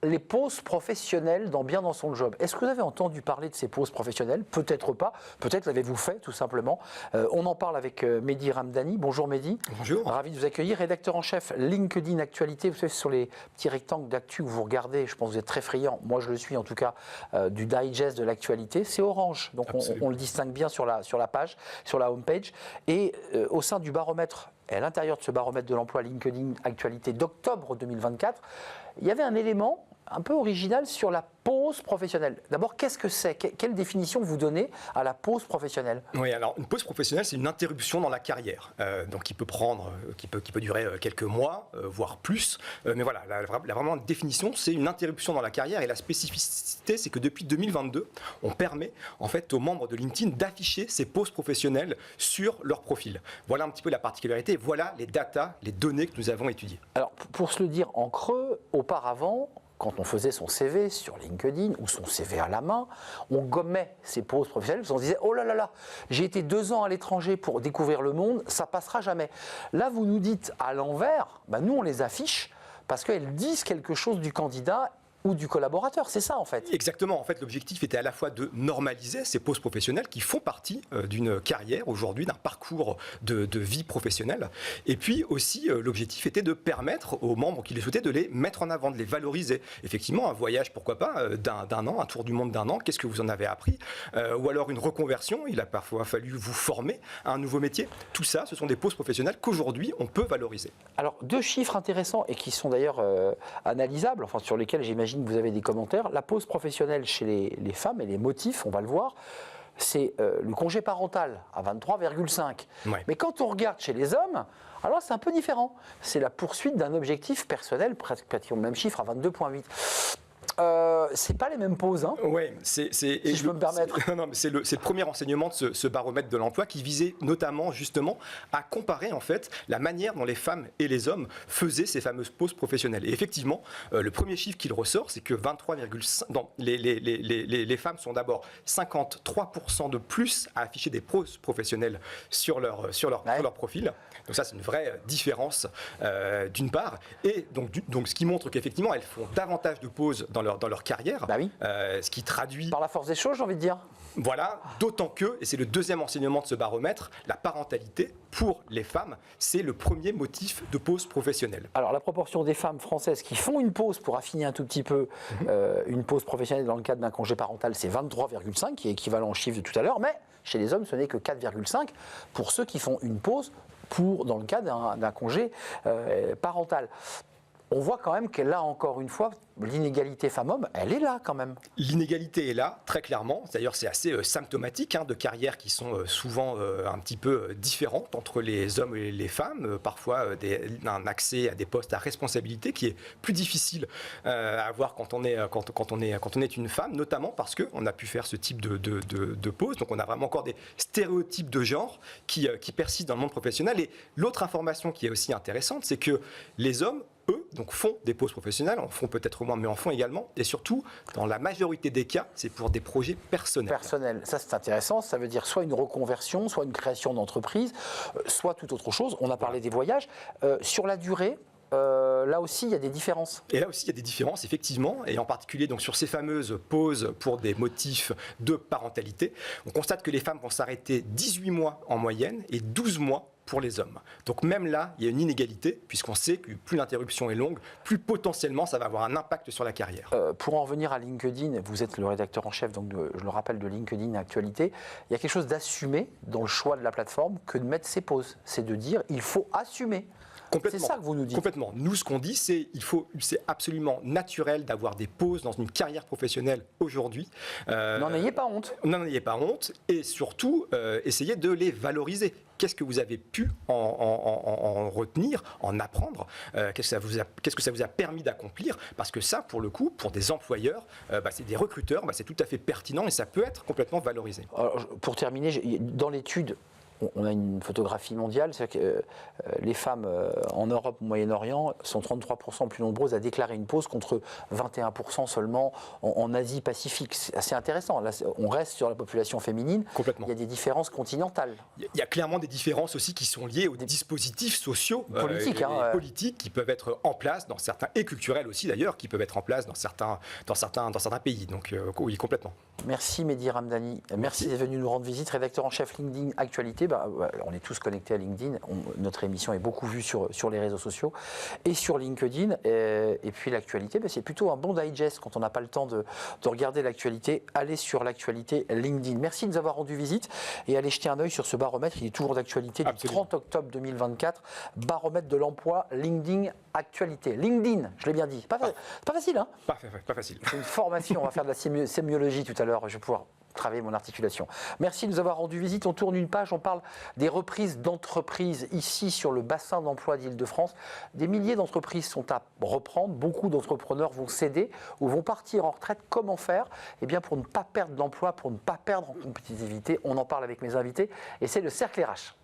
les pauses professionnelles dans Bien dans son job. Est-ce que vous avez entendu parler de ces pauses professionnelles? Peut-être pas, peut-être l'avez-vous fait tout simplement. On en parle avec Mehdi Ramdani. Bonjour Mehdi. Bonjour. Ravi de vous accueillir, rédacteur en chef LinkedIn Actualité. Vous savez, sur les petits rectangles d'actu que vous regardez, je pense que vous êtes très friand, moi je le suis en tout cas, du digest de l'actualité, c'est orange. Donc on le distingue bien sur la page, sur la homepage. Et au sein du baromètre, et à l'intérieur de ce baromètre de l'emploi LinkedIn Actualité d'octobre 2024, il y avait un élément un peu original sur la pause professionnelle. D'abord, qu'est-ce que c'est? Quelle définition vous donnez à la pause professionnelle? Oui, alors une pause professionnelle, c'est une interruption dans la carrière, donc qui peut durer quelques mois, voire plus. Mais voilà, la vraiment définition, c'est une interruption dans la carrière, et la spécificité, c'est que depuis 2022, on permet en fait aux membres de LinkedIn d'afficher ces pauses professionnelles sur leur profil. Voilà un petit peu la particularité. Voilà les datas, les données que nous avons étudiées. Alors, pour se le dire en creux, auparavant, quand on faisait son CV sur LinkedIn ou son CV à la main, on gommait ses pauses professionnelles parce qu'on se disait « Oh là là là, j'ai été 2 ans à l'étranger pour découvrir le monde, ça passera jamais ». Là, vous nous dites à l'envers, nous on les affiche parce qu'elles disent quelque chose du candidat ou du collaborateur, c'est ça en fait. Exactement, en fait l'objectif était à la fois de normaliser ces pauses professionnelles qui font partie d'une carrière aujourd'hui, d'un parcours de vie professionnelle, et puis aussi l'objectif était de permettre aux membres qui les souhaitaient de les mettre en avant, de les valoriser. Effectivement, un voyage, pourquoi pas, d'un an, un tour du monde d'1 an, qu'est-ce que vous en avez appris, ou alors une reconversion, il a parfois fallu vous former à un nouveau métier. Tout ça, ce sont des pauses professionnelles qu'aujourd'hui on peut valoriser. Alors 2 chiffres intéressants et qui sont d'ailleurs analysables, enfin sur lesquels j'imagine que vous avez des commentaires. La pause professionnelle chez les femmes et les motifs, on va le voir, c'est le congé parental à 23,5. Ouais. Mais quand on regarde chez les hommes, alors c'est un peu différent. C'est la poursuite d'un objectif personnel, presque le même chiffre à 22,8. C'est pas les mêmes pauses, hein. Oui, si je peux me permettre. Non, mais c'est le premier enseignement de ce baromètre de l'emploi qui visait notamment justement à comparer en fait la manière dont les femmes et les hommes faisaient ces fameuses pauses professionnelles. Et effectivement, le premier chiffre qu'il ressort, c'est que 23,5 les femmes sont d'abord 53% de plus à afficher des pauses professionnelles sur leur profil. Donc ça, c'est une vraie différence d'une part. Et donc ce qui montre qu'effectivement, elles font davantage de pauses dans leur carrière, Oui. Ce qui traduit... Par la force des choses, j'ai envie de dire. Voilà, d'autant que, et c'est le deuxième enseignement de ce baromètre, la parentalité, pour les femmes, c'est le premier motif de pause professionnelle. Alors la proportion des femmes françaises qui font une pause, pour affiner un tout petit peu, une pause professionnelle dans le cadre d'un congé parental, c'est 23,5, qui est équivalent au chiffre de tout à l'heure, mais chez les hommes, ce n'est que 4,5 pour ceux qui font une pause dans le cadre d'un congé parental. On voit quand même que là, encore une fois, l'inégalité femmes-hommes, elle est là quand même. L'inégalité est là, très clairement. D'ailleurs, c'est assez symptomatique de carrières qui sont souvent un petit peu différentes entre les hommes et les femmes. Parfois, un accès à des postes à responsabilité qui est plus difficile à avoir quand on est une femme, notamment parce qu'on a pu faire ce type de pause. Donc, on a vraiment encore des stéréotypes de genre qui persistent dans le monde professionnel. Et l'autre information qui est aussi intéressante, c'est que les hommes, eux, donc font des pauses professionnelles, en font peut-être moins, mais en font également. Et surtout, dans la majorité des cas, c'est pour des projets personnels. Personnels, ça c'est intéressant, ça veut dire soit une reconversion, soit une création d'entreprise, soit toute autre chose. On a parlé des voyages. Sur la durée, là aussi, il y a des différences. Et là aussi, il y a des différences, effectivement, et en particulier donc, sur ces fameuses pauses pour des motifs de parentalité. On constate que les femmes vont s'arrêter 18 mois en moyenne et 12 mois pour les hommes. Donc même là, il y a une inégalité, puisqu'on sait que plus l'interruption est longue, plus potentiellement ça va avoir un impact sur la carrière. Pour en revenir à LinkedIn, vous êtes le rédacteur en chef, donc je le rappelle, de LinkedIn Actualité. Il y a quelque chose d'assumé dans le choix de la plateforme que de mettre ses pauses. C'est de dire, il faut assumer. C'est ça que vous nous dites. Complètement. Nous, ce qu'on dit, c'est absolument naturel d'avoir des pauses dans une carrière professionnelle aujourd'hui. N'en ayez pas honte. N'en ayez pas honte, et surtout, essayez de les valoriser. Qu'est-ce que vous avez pu en retenir, en apprendre, qu'est-ce que ça vous a permis d'accomplir? Parce que ça, pour le coup, pour des employeurs, c'est des recruteurs, c'est tout à fait pertinent et ça peut être complètement valorisé. Alors, pour terminer, dans l'étude, on a une photographie mondiale, c'est-à-dire que les femmes en Europe, au Moyen-Orient, sont 33% plus nombreuses à déclarer une pause contre 21% seulement en Asie-Pacifique. C'est assez intéressant. Là, on reste sur la population féminine. Complètement. Il y a des différences continentales. Il y a clairement des différences aussi qui sont liées aux dispositifs sociaux, politiques, politiques qui peuvent être en place dans certains, et culturels aussi d'ailleurs, qui peuvent être en place dans certains pays. Donc oui, complètement. Merci Mehdi Ramdani. Merci d'être venu nous rendre visite. Rédacteur en chef LinkedIn Actualité. On est tous connectés à LinkedIn. Notre émission est beaucoup vue sur les réseaux sociaux et sur LinkedIn. Et puis l'actualité, c'est plutôt un bon digest quand on n'a pas le temps de regarder l'actualité. Allez sur l'actualité LinkedIn. Merci de nous avoir rendu visite et allez jeter un œil sur ce baromètre. Il est toujours d'actualité du 30 octobre 2024. Baromètre de l'emploi LinkedIn Actualité. LinkedIn, je l'ai bien dit. Pas facile, hein? Pas facile. C'est une formation. On va faire de la sémiologie tout à l'heure. Je vais pouvoir travailler mon articulation. Merci de nous avoir rendu visite. On tourne une page, on parle des reprises d'entreprises ici sur le bassin d'emploi d'Île-de-France. Des milliers d'entreprises sont à reprendre. Beaucoup d'entrepreneurs vont céder ou vont partir en retraite. Comment faire? Eh bien, pour ne pas perdre l'emploi, pour ne pas perdre en compétitivité, on en parle avec mes invités et c'est le Cercle RH.